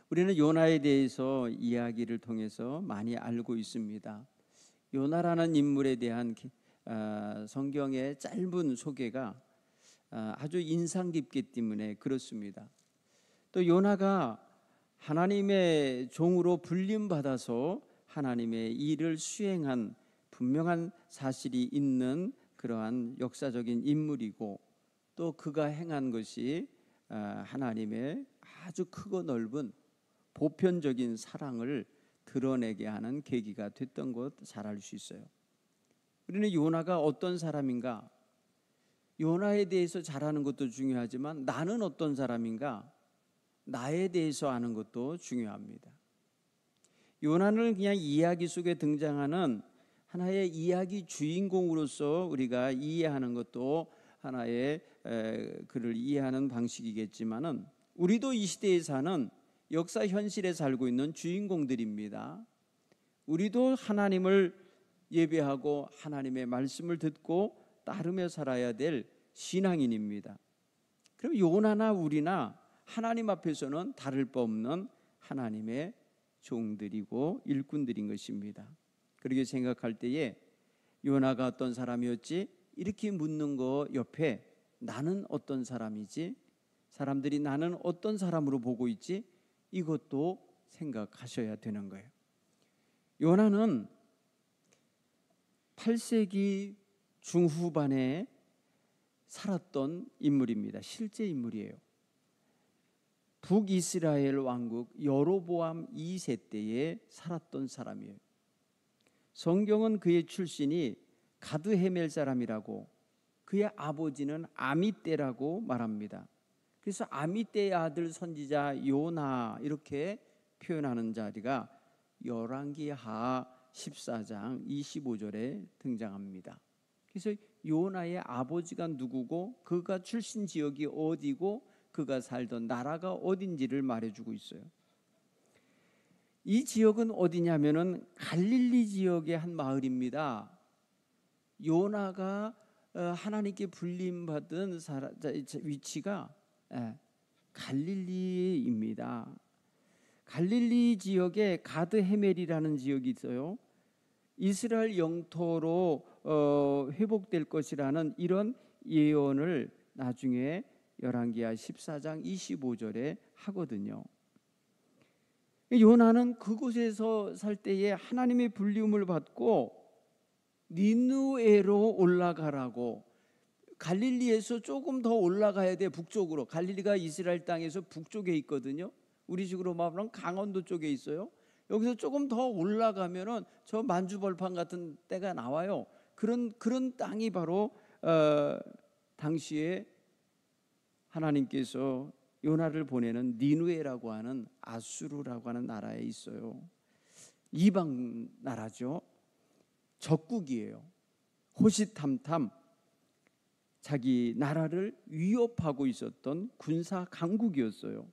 우리는 요나에 대해서 이야기를 통해서 많이 알고 있습니다. 요나라는 인물에 대한 성경의 짧은 소개가 아주 인상 깊기 때문에 그렇습니다. 또 요나가 하나님의 종으로 불림받아서 하나님의 일을 수행한 분명한 사실이 있는 그러한 역사적인 인물이고, 또 그가 행한 것이 하나님의 아주 크고 넓은 보편적인 사랑을 드러내게 하는 계기가 됐던 것 잘 알 수 있어요. 우리는 요나가 어떤 사람인가, 요나에 대해서 잘 아는 것도 중요하지만 나는 어떤 사람인가, 나에 대해서 아는 것도 중요합니다. 요나는 그냥 이야기 속에 등장하는 하나의 이야기 주인공으로서 우리가 이해하는 것도 하나의 그를 이해하는 방식이겠지만은, 우리도 이 시대에 사는 역사 현실에 살고 있는 주인공들입니다. 우리도 하나님을 예배하고 하나님의 말씀을 듣고 따르며 살아야 될 신앙인입니다. 그럼 요나나 우리나 하나님 앞에서는 다를 바 없는 하나님의 종들이고 일꾼들인 것입니다. 그렇게 생각할 때에 요나가 어떤 사람이었지? 이렇게 묻는 거 옆에 나는 어떤 사람이지? 사람들이 나는 어떤 사람으로 보고 있지? 이것도 생각하셔야 되는 거예요. 요나는 8세기 중후반에 살았던 인물입니다. 실제 인물이에요. 북이스라엘 왕국 여로보암 2세 때에 살았던 사람이에요. 성경은 그의 출신이 가드헤멜 사람이라고, 그의 아버지는 아미떼라고 말합니다. 그래서 아미떼의 아들 선지자 요나 이렇게 표현하는 자리가 열왕기하 14장 25절에 등장합니다. 그래서 요나의 아버지가 누구고 그가 출신 지역이 어디고 그가 살던 나라가 어딘지를 말해주고 있어요. 이 지역은 어디냐면은 갈릴리 지역의 한 마을입니다. 요나가 하나님께 불림받은 위치가 갈릴리입니다. 갈릴리 지역에 가드헤멜이라는 지역이 있어요. 이스라엘 영토로 회복될 것이라는 이런 예언을 나중에 열왕기하 14장 25절에 하거든요. 요나는 그곳에서 살 때에 하나님의 불리움을 받고 니느웨로 올라가라고, 갈릴리에서 조금 더 올라가야 돼. 북쪽으로. 갈릴리가 이스라엘 땅에서 북쪽에 있거든요. 우리 식으로 말하면 강원도 쪽에 있어요. 여기서 조금 더 올라가면은 저 만주벌판 같은 때가 나와요. 그런 땅이 바로 당시에 하나님께서 요나를 보내는 니느웨라고 하는 아수르라고 하는 나라에 있어요. 이방 나라죠. 적국이에요. 호시탐탐 자기 나라를 위협하고 있었던 군사 강국이었어요.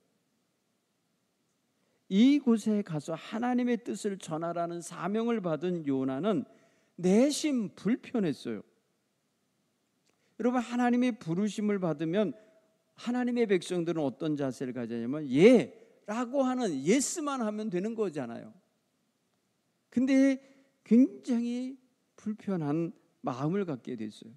이곳에 가서 하나님의 뜻을 전하라는 사명을 받은 요나는 내심 불편했어요. 여러분, 하나님의 부르심을 받으면 하나님의 백성들은 어떤 자세를 가지냐면 예라고 하는 예스만 하면 되는 거잖아요. 근데 굉장히 불편한 마음을 갖게 됐어요.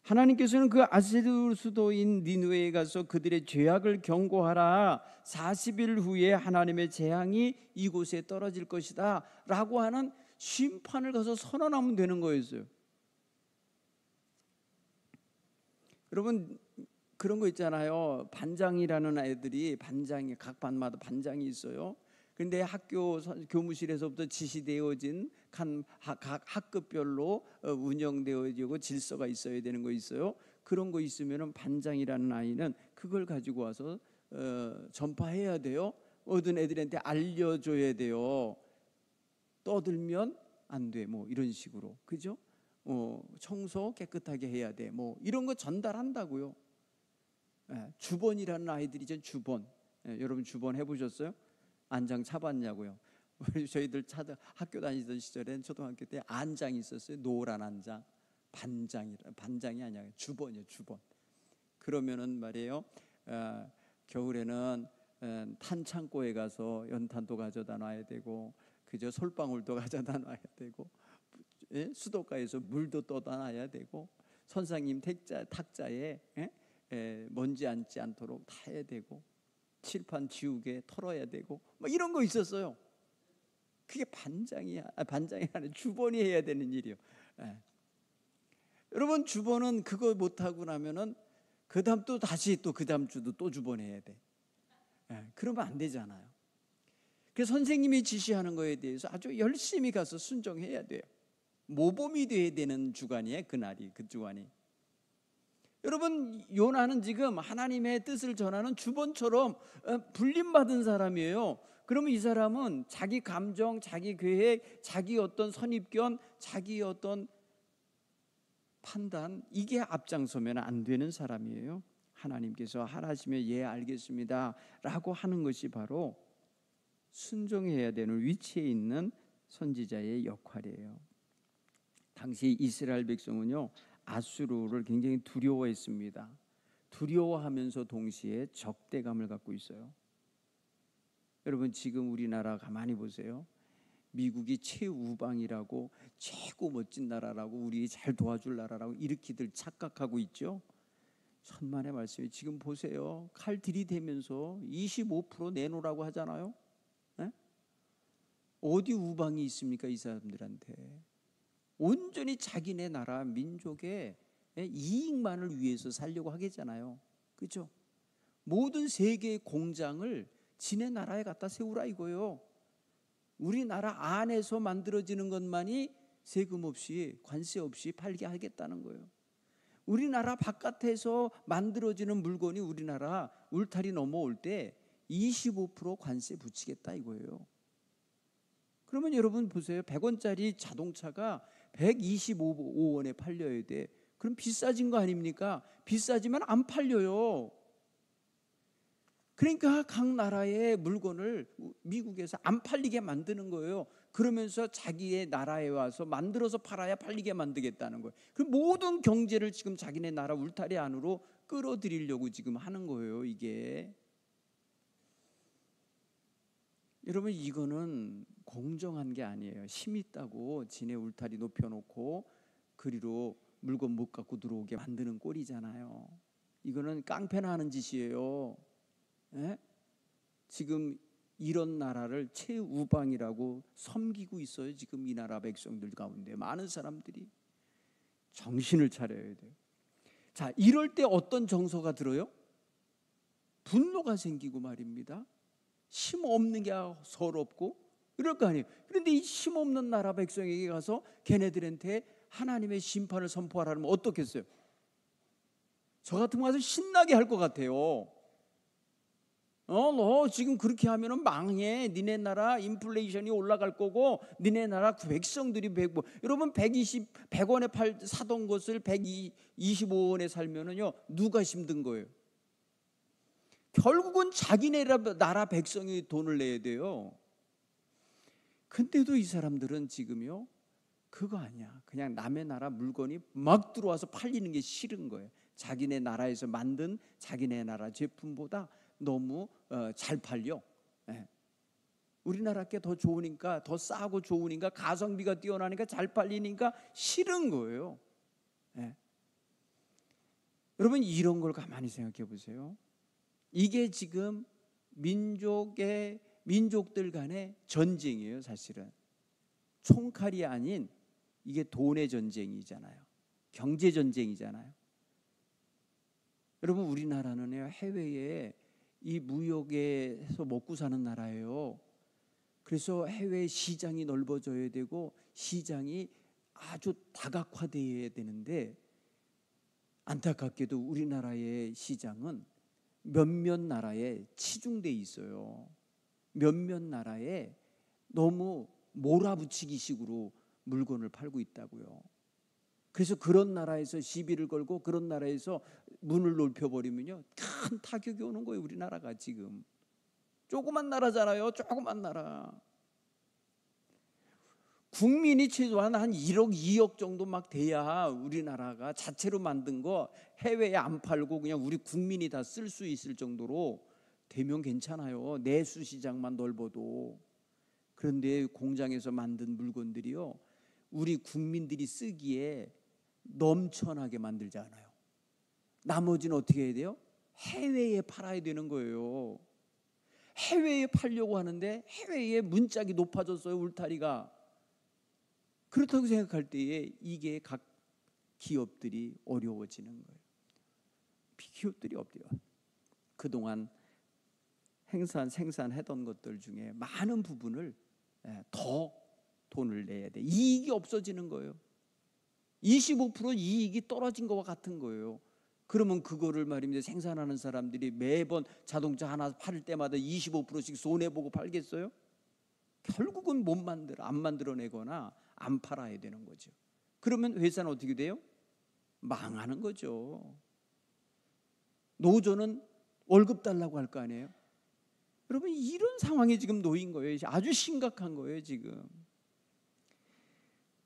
하나님께서는 그 아수르 수도인 니느웨에 가서 그들의 죄악을 경고하라, 40일 후에 하나님의 재앙이 이곳에 떨어질 것이다 라고 하는 심판을 가서 선언하면 되는 거였어요. 여러분, 그런 거 있잖아요. 반장이라는 애들이 각 반마다 반장이 있어요. 그런데 학교 교무실에서부터 지시되어진 각 학급별로 운영되어지고 질서가 있어야 되는 거 있어요. 그런 거 있으면은 반장이라는 아이는 그걸 가지고 와서 전파해야 돼요. 얻은 애들한테 알려줘야 돼요. 떠들면 안 돼. 뭐 이런 식으로, 그죠? 청소 깨끗하게 해야 돼. 뭐 이런 거 전달한다고요. 주번이라는 아이들이죠. 주번. 여러분 주번 해보셨어요? 안장 차봤냐고요? 저희들 학교 다니던 시절엔 초등학교 때 안장이 있었어요. 노란 안장. 반장이 아니라 주번이에요. 주번. 그러면은 말이에요, 겨울에는 탄창고에 가서 연탄도 가져다 놔야 되고, 그저 솔방울도 가져다 놔야 되고, 수도가에서 물도 떠다 놔야 되고, 선생님 탁자에 먼지 앉지 않도록 다 해야 되고, 칠판 지우개 털어야 되고, 뭐 이런 거 있었어요. 그게 반장이 아니라 주번이 해야 되는 일이요. 여러분, 주번은 그거 못하고 나면은 그 다음 또 다시 또 그 다음 주도 또 주번해야 돼. 그러면 안 되잖아요. 그래서 선생님이 지시하는 거에 대해서 아주 열심히 가서 순종해야 돼요. 모범이 돼야 되는 주간이에요. 그날이, 그 주간이. 여러분, 요나는 지금 하나님의 뜻을 전하는 주번처럼 불림받은 사람이에요. 그러면 이 사람은 자기 감정, 자기 계획, 자기 어떤 선입견, 자기 어떤 판단, 이게 앞장서면 안 되는 사람이에요. 하나님께서 하라시면 예 알겠습니다 라고 하는 것이 바로 순종해야 되는 위치에 있는 선지자의 역할이에요. 당시 이스라엘 백성은요, 아수르를 굉장히 두려워했습니다. 두려워하면서 동시에 적대감을 갖고 있어요. 여러분, 지금 우리나라 가만히 보세요. 미국이 최우방이라고, 최고 멋진 나라라고, 우리 잘 도와줄 나라라고 이렇게들 착각하고 있죠. 천만의 말씀이 지금 보세요. 칼 들이대면서 25% 내놓으라고 하잖아요. 어디 우방이 있습니까? 이 사람들한테 온전히 자기네 나라 민족의 이익만을 위해서 살려고 하겠잖아요. 그렇죠? 모든 세계의 공장을 지네 나라에 갖다 세우라 이거요. 우리나라 안에서 만들어지는 것만이 세금 없이, 관세 없이 팔게 하겠다는 거예요. 우리나라 바깥에서 만들어지는 물건이 우리나라 울타리 넘어올 때 25% 관세 붙이겠다 이거예요. 그러면 여러분 보세요. 100원짜리 자동차가 125원에 팔려야 돼. 그럼 비싸진 거 아닙니까? 비싸지면 안 팔려요. 그러니까 각 나라의 물건을 미국에서 안 팔리게 만드는 거예요. 그러면서 자기의 나라에 와서 만들어서 팔아야 팔리게 만들겠다는 거예요. 그 모든 경제를 지금 자기네 나라 울타리 안으로 끌어들이려고 지금 하는 거예요. 이게 여러분, 이거는 공정한 게 아니에요. 힘 있다고 지네 울타리 높여놓고 그리로 물건 못 갖고 들어오게 만드는 꼴이잖아요. 이거는 깡패나 하는 짓이에요. 지금 이런 나라를 최우방이라고 섬기고 있어요. 지금 이 나라 백성들 가운데 많은 사람들이 정신을 차려야 돼요. 자, 이럴 때 어떤 정서가 들어요? 분노가 생기고 말입니다. 힘 없는 게 서럽고 이럴 거 아니에요. 그런데 이 힘 없는 나라 백성에게 가서 걔네들한테 하나님의 심판을 선포하라면 어떻겠어요? 저 같은 거 가서 신나게 할 것 같아요. 너 지금 그렇게 하면은 망해. 니네 나라 인플레이션이 올라갈 거고, 니네 나라 백성들이 여러분 100원에 사던 것을 125원에 살면은요, 누가 힘든 거예요? 결국은 자기네 나라 백성이 돈을 내야 돼요. 근데도 이 사람들은 지금요, 그거 아니야. 그냥 남의 나라 물건이 막 들어와서 팔리는 게 싫은 거예요. 자기네 나라에서 만든 자기네 나라 제품보다 너무 잘 팔려. 우리나라 게 더 좋으니까, 더 싸고 좋으니까, 가성비가 뛰어나니까, 잘 팔리니까 싫은 거예요. 여러분, 이런 걸 가만히 생각해 보세요. 이게 지금 민족들 간의 전쟁이에요. 사실은 총칼이 아닌 이게 돈의 전쟁이잖아요. 경제 전쟁이잖아요. 여러분, 우리나라는 해외에 이 무역에서 먹고 사는 나라예요. 그래서 해외 시장이 넓어져야 되고 시장이 아주 다각화되어야 되는데, 안타깝게도 우리나라의 시장은 몇몇 나라에 치중돼 있어요. 몇몇 나라에 너무 몰아붙이기 식으로 물건을 팔고 있다고요. 그래서 그런 나라에서 시비를 걸고 그런 나라에서 문을 넓혀버리면요, 큰 타격이 오는 거예요. 우리나라가 지금 조그만 나라잖아요. 조그만 나라. 국민이 최소한 한 1억 2억 정도 막 돼야 우리나라가 자체로 만든 거 해외에 안 팔고 그냥 우리 국민이 다 쓸 수 있을 정도로 되면 괜찮아요. 내수 시장만 넓어도. 그런데 공장에서 만든 물건들이요, 우리 국민들이 쓰기에 넘쳐나게 만들지 않아요. 나머지는 어떻게 해야 돼요? 해외에 팔아야 되는 거예요. 해외에 팔려고 하는데 해외에 문짝이 높아졌어요, 울타리가. 그렇다고 생각할 때에 이게 각 기업들이 어려워지는 거예요. 기업들이 없대요. 그동안 생산하던 것들 중에 많은 부분을 더 돈을 내야 돼. 이익이 없어지는 거예요. 25% 이익이 떨어진 것과 같은 거예요. 그러면 그거를 말입니다, 생산하는 사람들이 매번 자동차 하나 팔 때마다 25%씩 손해보고 팔겠어요? 결국은 안 만들어내거나 안 팔아야 되는 거죠. 그러면 회사는 어떻게 돼요? 망하는 거죠. 노조는 월급 달라고 할 거 아니에요? 여러분, 이런 상황에 지금 놓인 거예요. 아주 심각한 거예요, 지금.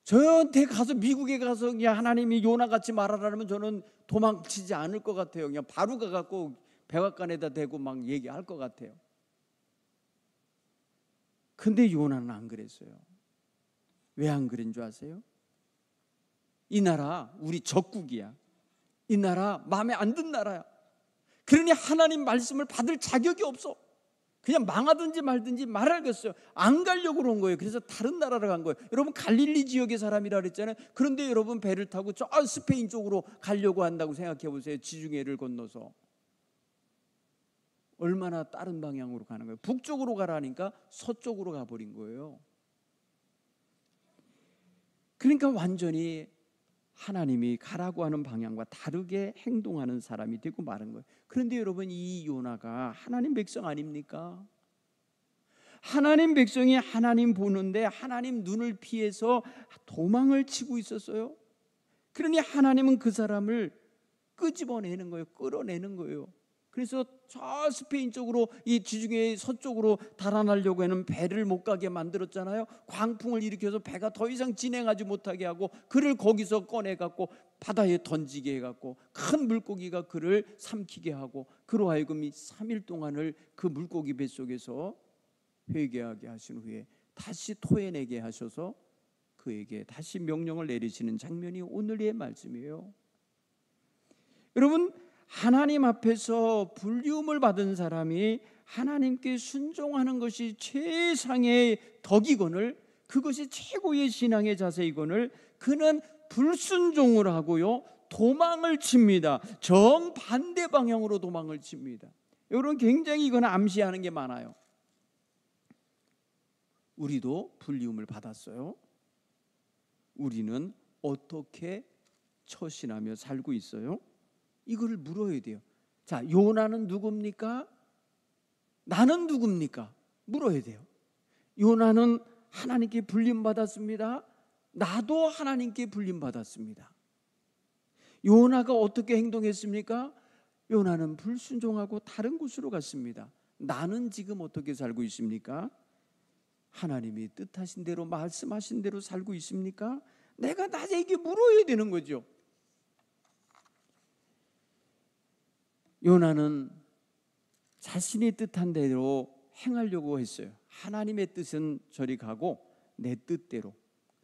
저한테 가서, 미국에 가서 그냥 하나님이 요나같이 말하라면 저는 도망치지 않을 것 같아요. 그냥 바로 가갖고 백악관에다 대고 막 얘기할 것 같아요. 근데 요나는 안 그랬어요. 왜 안 그런 줄 아세요? 이 나라 우리 적국이야. 이 나라 마음에 안 든 나라야. 그러니 하나님 말씀을 받을 자격이 없어. 그냥 망하든지 말든지 말하겠어요. 안 가려고 그런 거예요. 그래서 다른 나라로 간 거예요. 여러분, 갈릴리 지역의 사람이라 그랬잖아요. 그런데 여러분, 배를 타고 저 스페인 쪽으로 가려고 한다고 생각해 보세요. 지중해를 건너서 얼마나 다른 방향으로 가는 거예요. 북쪽으로 가라니까 서쪽으로 가버린 거예요. 그러니까 완전히 하나님이 가라고 하는 방향과 다르게 행동하는 사람이 되고 마는 거예요. 그런데 여러분, 이 요나가 하나님 백성 아닙니까? 하나님 백성이 하나님 보는데 하나님 눈을 피해서 도망을 치고 있었어요. 그러니 하나님은 그 사람을 끄집어내는 거예요. 끌어내는 거예요. 그래서 저 스페인 쪽으로, 이 지중해 서쪽으로 달아나려고 하는 배를 못 가게 만들었잖아요. 광풍을 일으켜서 배가 더 이상 진행하지 못하게 하고 그를 거기서 꺼내갖고 바다에 던지게 해갖고 큰 물고기가 그를 삼키게 하고, 그로 하여금 이 3일 동안을 그 물고기 뱃속에서 회개하게 하신 후에 다시 토해내게 하셔서 그에게 다시 명령을 내리시는 장면이 오늘의 말씀이에요. 여러분, 하나님 앞에서 불리움을 받은 사람이 하나님께 순종하는 것이 최상의 덕이거늘, 그것이 최고의 신앙의 자세이거늘, 그는 불순종을 하고요, 도망을 칩니다. 정반대 방향으로 도망을 칩니다. 여러분, 굉장히 이건 암시하는 게 많아요. 우리도 불리움을 받았어요. 우리는 어떻게 처신하며 살고 있어요? 이걸 물어야 돼요. 자, 요나는 누굽니까? 나는 누굽니까? 물어야 돼요. 요나는 하나님께 불림받았습니다. 나도 하나님께 불림받았습니다. 요나가 어떻게 행동했습니까? 요나는 불순종하고 다른 곳으로 갔습니다. 나는 지금 어떻게 살고 있습니까? 하나님이 뜻하신 대로, 말씀하신 대로 살고 있습니까? 내가 나에게 물어야 되는 거죠. 요나는 자신이 뜻한 대로 행하려고 했어요. 하나님의 뜻은 저리 가고 내 뜻대로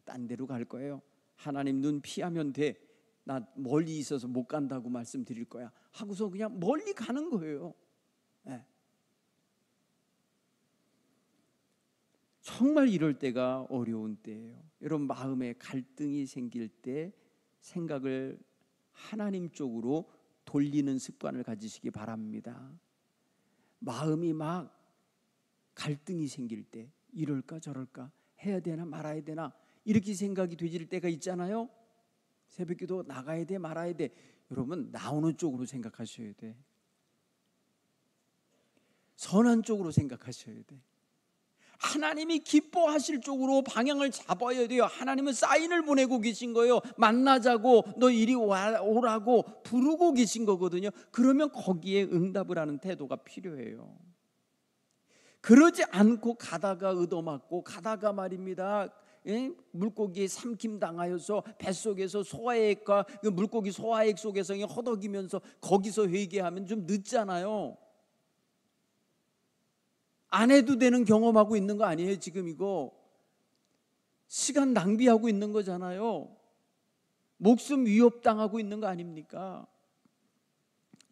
딴 데로 갈 거예요. 하나님 눈 피하면 돼. 나 멀리 있어서 못 간다고 말씀드릴 거야 하고서 그냥 멀리 가는 거예요. 네. 정말 이럴 때가 어려운 때예요. 여러분, 마음에 갈등이 생길 때 생각을 하나님 쪽으로 돌리는 습관을 가지시기 바랍니다. 마음이 막 갈등이 생길 때, 이럴까 저럴까, 해야 되나 말아야 되나, 이렇게 생각이 되질 때가 있잖아요. 새벽기도 나가야 돼 말아야 돼. 여러분, 나오는 쪽으로 생각하셔야 돼. 선한 쪽으로 생각하셔야 돼. 하나님이 기뻐하실 쪽으로 방향을 잡아야 돼요. 하나님은 사인을 보내고 계신 거예요. 만나자고, 너 이리 오라고 부르고 계신 거거든요. 그러면 거기에 응답을 하는 태도가 필요해요. 그러지 않고 가다가 얻어맞고, 가다가 말입니다, 물고기에 삼킴 당하여서 뱃속에서 소화액과 물고기 소화액 속에서 허덕이면서 거기서 회개하면 좀 늦잖아요. 안 해도 되는 경험하고 있는 거 아니에요? 지금 이거 시간 낭비하고 있는 거잖아요. 목숨 위협당하고 있는 거 아닙니까?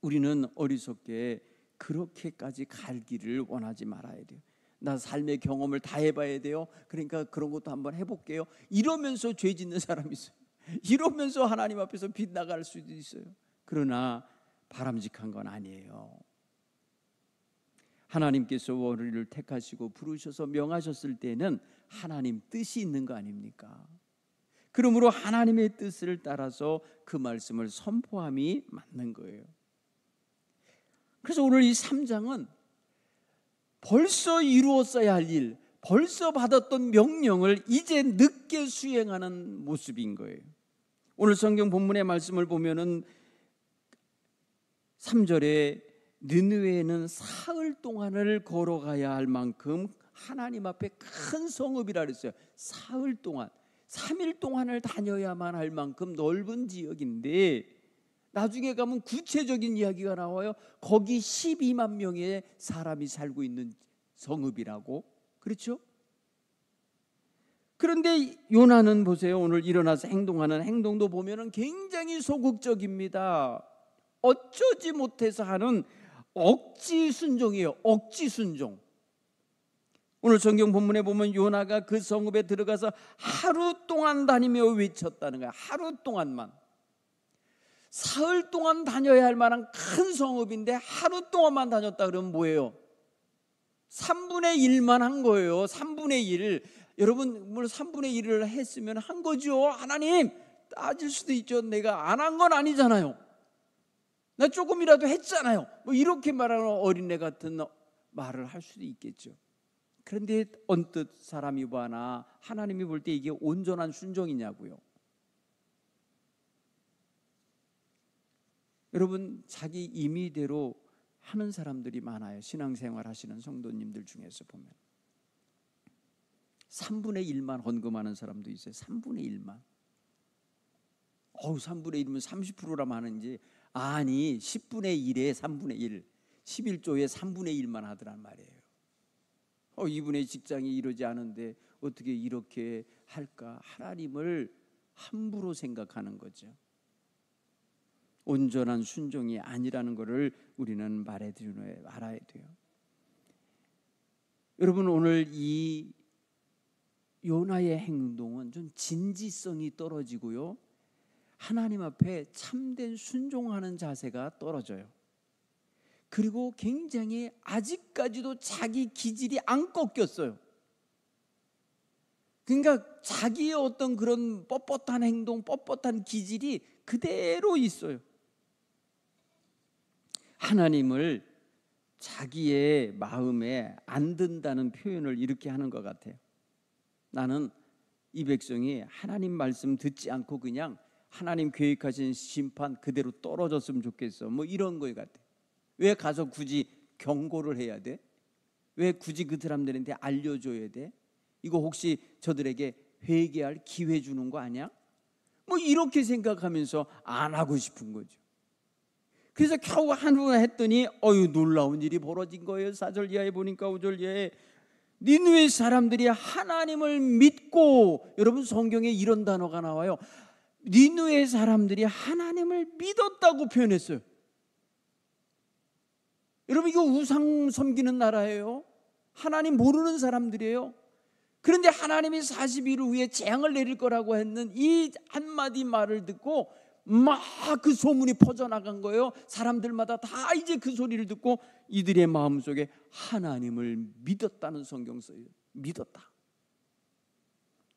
우리는 어리석게 그렇게까지 갈 길을 원하지 말아야 돼요. 나 삶의 경험을 다 해봐야 돼요. 그러니까 그런 것도 한번 해볼게요. 이러면서 죄 짓는 사람이 있어요. 이러면서 하나님 앞에서 빗나갈 수도 있어요. 그러나 바람직한 건 아니에요. 하나님께서 우리를 택하시고 부르셔서 명하셨을 때는 하나님 뜻이 있는 거 아닙니까? 그러므로 하나님의 뜻을 따라서 그 말씀을 선포함이 맞는 거예요. 그래서 오늘 이 3장은 벌써 이루었어야 할 일, 벌써 받았던 명령을 이제 늦게 수행하는 모습인 거예요. 오늘 성경 본문의 말씀을 보면은 3절에 느느웨는 사흘 동안을 걸어가야 할 만큼 하나님 앞에 큰 성읍이라 그랬어요. 사흘 동안, 3일 동안을 다녀야만 할 만큼 넓은 지역인데 나중에 가면 구체적인 이야기가 나와요. 거기 12만 명의 사람이 살고 있는 성읍이라고. 그렇죠? 그런데 요나는 보세요. 오늘 일어나서 행동하는 행동도 보면은 굉장히 소극적입니다. 어쩌지 못해서 하는 억지 순종이에요. 억지 순종. 오늘 성경 본문에 보면 요나가 그 성읍에 들어가서 하루 동안 다니며 외쳤다는 거야. 하루 동안만. 사흘 동안 다녀야 할 만한 큰 성읍인데 하루 동안만 다녔다 그러면 뭐예요? 3분의 1만 한 거예요. 3분의 1. 여러분 물론 3분의 1을 했으면 한 거죠. 하나님 따질 수도 있죠. 내가 안 한 건 아니잖아요. 나 조금이라도 했잖아요. 뭐 이렇게 말하는 어린애 같은 말을 할 수도 있겠죠. 그런데 언뜻 사람이 봐나 하나님이 볼 때 이게 온전한 순종이냐고요. 여러분 자기 임의대로 하는 사람들이 많아요. 신앙생활 하시는 성도님들 중에서 보면 3분의 1만 헌금하는 사람도 있어요. 3분의 1만. 3분의 1이면 30%라 많은지 아니 10분의 1에 3분의 1 11조에 3분의 1만 하더란 말이에요. 이분의 직장이 이러지 않은데 어떻게 이렇게 할까? 하나님을 함부로 생각하는 거죠. 온전한 순종이 아니라는 것을 우리는 알아야 돼요. 여러분 오늘 이 요나의 행동은 좀 진지성이 떨어지고요. 하나님 앞에 참된 순종하는 자세가 떨어져요. 그리고 굉장히 아직까지도 자기 기질이 안 꺾였어요. 그러니까 자기의 어떤 그런 뻣뻣한 행동, 뻣뻣한 기질이 그대로 있어요. 하나님을 자기의 마음에 안 든다는 표현을 이렇게 하는 것 같아요. 나는 이 백성이 하나님 말씀 듣지 않고 그냥 하나님 계획하신 심판 그대로 떨어졌으면 좋겠어. 뭐 이런 거 같아. 왜 가서 굳이 경고를 해야 돼? 왜 굳이 그 사람들한테 알려줘야 돼? 이거 혹시 저들에게 회개할 기회 주는 거 아니야? 뭐 이렇게 생각하면서 안 하고 싶은 거죠. 그래서 겨우 한번 했더니 놀라운 일이 벌어진 거예요. 4절 이하에 보니까 5절 이하에 니느웨 사람들이 하나님을 믿고, 여러분 성경에 이런 단어가 나와요. 니느웨 사람들이 하나님을 믿었다고 표현했어요. 여러분 이거 우상 섬기는 나라예요. 하나님 모르는 사람들이에요. 그런데 하나님이 40일 후에 재앙을 내릴 거라고 했는 이 한마디 말을 듣고 막 그 소문이 퍼져나간 거예요. 사람들마다 다 이제 그 소리를 듣고 이들의 마음속에 하나님을 믿었다는 성경 써요. 믿었다.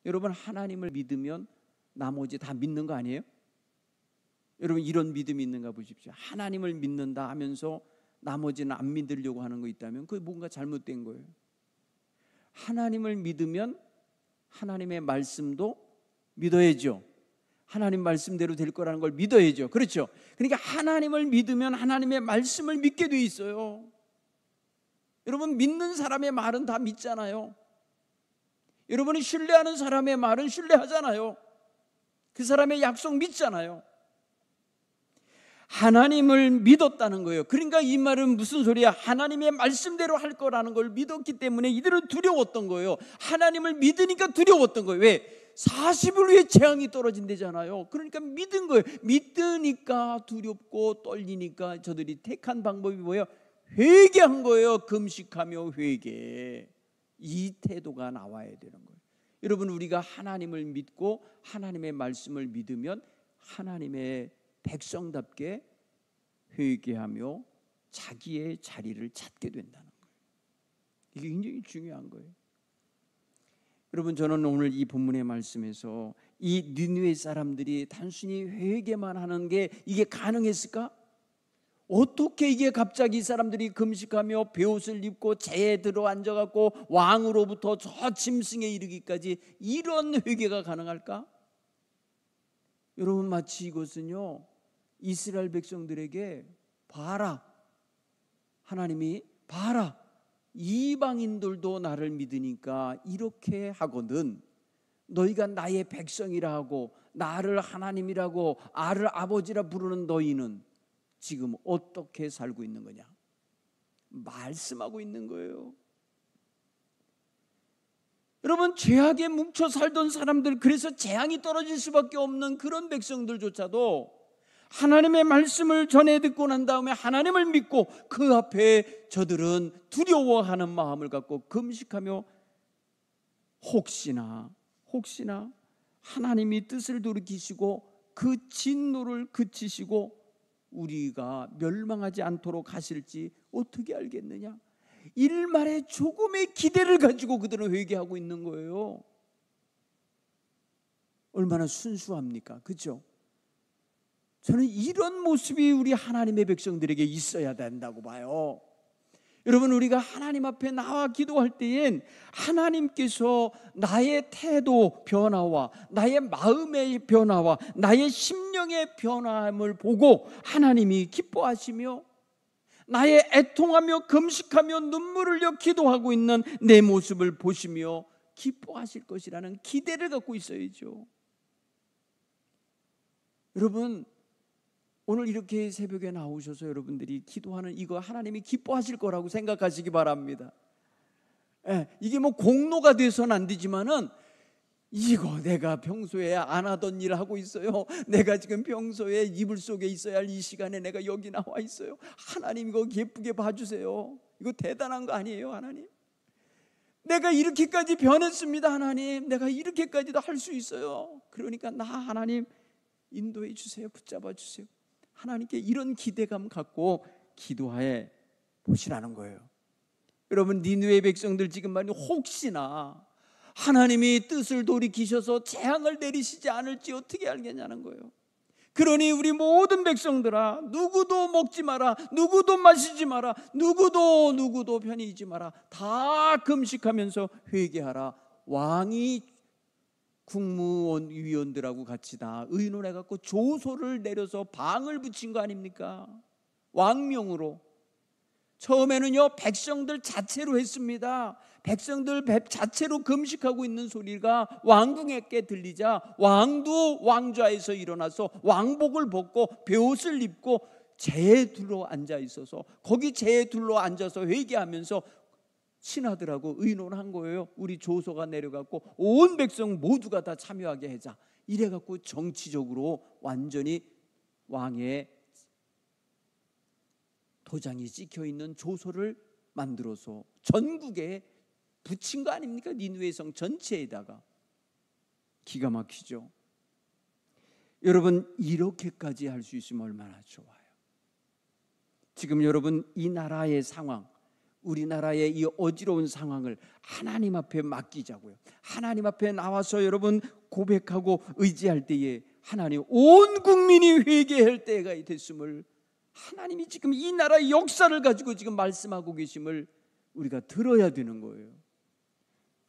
여러분 하나님을 믿으면 나머지 다 믿는 거 아니에요? 여러분 이런 믿음이 있는가 보십시오. 하나님을 믿는다 하면서 나머지는 안 믿으려고 하는 거 있다면 그게 뭔가 잘못된 거예요. 하나님을 믿으면 하나님의 말씀도 믿어야죠. 하나님 말씀대로 될 거라는 걸 믿어야죠. 그렇죠? 그러니까 하나님을 믿으면 하나님의 말씀을 믿게 돼 있어요. 여러분 믿는 사람의 말은 다 믿잖아요. 여러분이 신뢰하는 사람의 말은 신뢰하잖아요. 그 사람의 약속 믿잖아요. 하나님을 믿었다는 거예요. 그러니까 이 말은 무슨 소리야? 하나님의 말씀대로 할 거라는 걸 믿었기 때문에 이들은 두려웠던 거예요. 하나님을 믿으니까 두려웠던 거예요. 왜? 40일 후에 재앙이 떨어진대잖아요. 그러니까 믿은 거예요. 믿으니까 두렵고 떨리니까 저들이 택한 방법이 뭐예요? 회개한 거예요. 금식하며 회개. 이 태도가 나와야 되는 거예요. 여러분, 우리가 하나님을 믿고 하나님의 말씀을 믿으면 하나님의 백성답게 회개하며 자기의 자리를 찾게 된다는 거예요. 이게 굉장히 중요한 거예요. 여러분, 저는 오늘 이 본문의 말씀에서 이 니느웨 사람들이 단순히 회개만 하는 게 이게 가능했을까? 어떻게 이게 갑자기 이 사람들이 금식하며 베옷을 입고 재에 들어 앉아갖고 왕으로부터 저 짐승에 이르기까지 이런 회개가 가능할까? 여러분, 마치 이것은요, 이스라엘 백성들에게 봐라, 하나님이 봐라, 이방인들도 나를 믿으니까 이렇게 하거든. 너희가 나의 백성이라 하고 나를 하나님이라고 나를 아버지라 부르는 너희는 지금 어떻게 살고 있는 거냐? 말씀하고 있는 거예요. 여러분, 죄악에 뭉쳐 살던 사람들, 그래서 재앙이 떨어질 수밖에 없는 그런 백성들조차도 하나님의 말씀을 전해 듣고 난 다음에 하나님을 믿고 그 앞에 저들은 두려워하는 마음을 갖고 금식하며 혹시나 하나님이 뜻을 돌이키시고 그 진노를 그치시고 우리가 멸망하지 않도록 하실지 어떻게 알겠느냐? 일말의 조금의 기대를 가지고 그들은 회개하고 있는 거예요. 얼마나 순수합니까? 그렇죠? 저는 이런 모습이 우리 하나님의 백성들에게 있어야 된다고 봐요. 여러분, 우리가 하나님 앞에 나와 기도할 때엔 하나님께서 나의 태도 변화와 나의 마음의 변화와 나의 심령의 변화함을 보고 하나님이 기뻐하시며 나의 애통하며 금식하며 눈물을 흘려 기도하고 있는 내 모습을 보시며 기뻐하실 것이라는 기대를 갖고 있어야죠. 여러분, 오늘 이렇게 새벽에 나오셔서 여러분들이 기도하는 이거 하나님이 기뻐하실 거라고 생각하시기 바랍니다. 이게 뭐 공로가 돼서는 안 되지만은 이거 내가 평소에 안 하던 일을 하고 있어요. 내가 지금 평소에 이불 속에 있어야 할 이 시간에 내가 여기 나와 있어요. 하나님 이거 예쁘게 봐주세요. 이거 대단한 거 아니에요, 하나님? 내가 이렇게까지 변했습니다, 하나님. 내가 이렇게까지도 할 수 있어요. 그러니까 나 하나님 인도해 주세요. 붙잡아 주세요. 하나님께 이런 기대감 갖고 기도해 보시라는 거예요. 여러분, 니느웨 백성들 지금 말이 혹시나 하나님이 뜻을 돌이키셔서 재앙을 내리시지 않을지 어떻게 알겠냐는 거예요. 그러니 우리 모든 백성들아, 누구도 먹지 마라, 누구도 마시지 마라, 누구도 편히 있지 마라, 다 금식하면서 회개하라. 왕이 국무원 위원들하고 같이 다 의논해갖고 조소를 내려서 방을 붙인 거 아닙니까? 왕명으로. 처음에는요, 백성들 자체로 했습니다. 백성들 자체로 금식하고 있는 소리가 왕궁에게 들리자 왕도 왕좌에서 일어나서 왕복을 벗고 베옷을 입고 재에 둘러 앉아 있어서 거기 재에 둘러 앉아서 회개하면서 신하들하고 의논한 거예요. 우리 조소가 내려갖고 온 백성 모두가 다 참여하게 하자. 이래갖고 정치적으로 완전히 왕의 도장이 찍혀있는 조소를 만들어서 전국에 붙인 거 아닙니까? 니느웨 성 전체에다가. 기가 막히죠. 여러분, 이렇게까지 할 수 있으면 얼마나 좋아요. 지금 여러분, 이 나라의 상황, 우리나라의 이 어지러운 상황을 하나님 앞에 맡기자고요. 하나님 앞에 나와서 여러분 고백하고 의지할 때에 하나님, 온 국민이 회개할 때가 됐음을 하나님이 지금 이 나라의 역사를 가지고 지금 말씀하고 계심을 우리가 들어야 되는 거예요.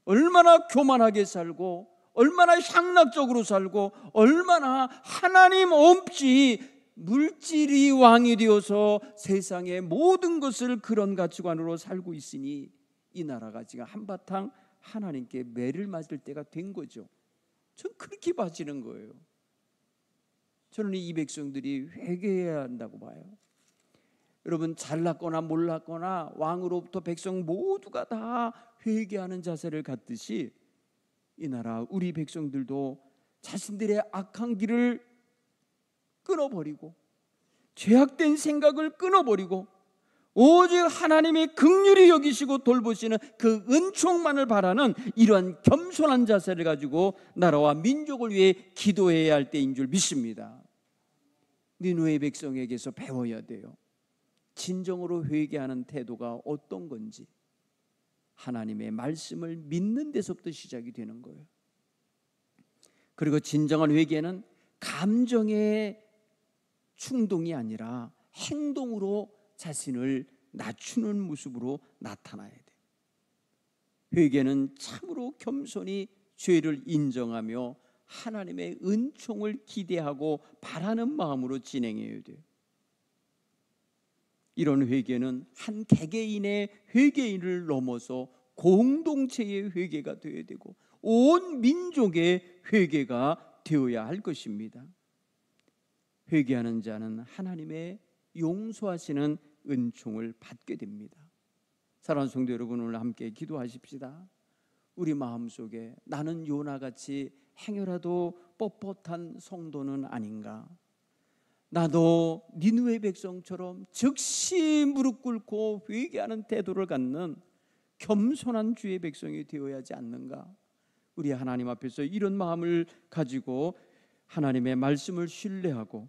얼마나 교만하게 살고 얼마나 향락적으로 살고 얼마나 하나님 없이 물질이 왕이 되어서 세상의 모든 것을 그런 가치관으로 살고 있으니 이 나라가 지금 한바탕 하나님께 매를 맞을 때가 된 거죠. 전 그렇게 봐지는 거예요. 저는 이 백성들이 회개해야 한다고 봐요. 여러분, 잘났거나 몰랐거나 왕으로부터 백성 모두가 다 회개하는 자세를 갖듯이 이 나라 우리 백성들도 자신들의 악한 길을 끊어버리고 죄악된 생각을 끊어버리고 오직 하나님이 긍휼히 여기시고 돌보시는 그 은총만을 바라는 이러한 겸손한 자세를 가지고 나라와 민족을 위해 기도해야 할 때인 줄 믿습니다. 니느웨 백성에게서 배워야 돼요. 진정으로 회개하는 태도가 어떤 건지. 하나님의 말씀을 믿는 데서부터 시작이 되는 거예요. 그리고 진정한 회개는 감정의 충동이 아니라 행동으로 자신을 낮추는 모습으로 나타나야 돼요. 회개는 참으로 겸손히 죄를 인정하며 하나님의 은총을 기대하고 바라는 마음으로 진행해야 돼요. 이런 회개는 한 개개인의 회개인을 넘어서 공동체의 회개가 되어야 되고 온 민족의 회개가 되어야 할 것입니다. 회개하는 자는 하나님의 용서하시는 은총을 받게 됩니다. 사랑하는 성도 여러분, 오늘 함께 기도하십시다. 우리 마음속에 나는 요나같이 행여라도 뻣뻣한 성도는 아닌가, 나도 니느웨 백성처럼 즉시 무릎 꿇고 회개하는 태도를 갖는 겸손한 주의 백성이 되어야 하지 않는가. 우리 하나님 앞에서 이런 마음을 가지고 하나님의 말씀을 신뢰하고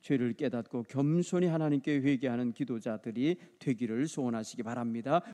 죄를 깨닫고 겸손히 하나님께 회개하는 기도자들이 되기를 소원하시기 바랍니다.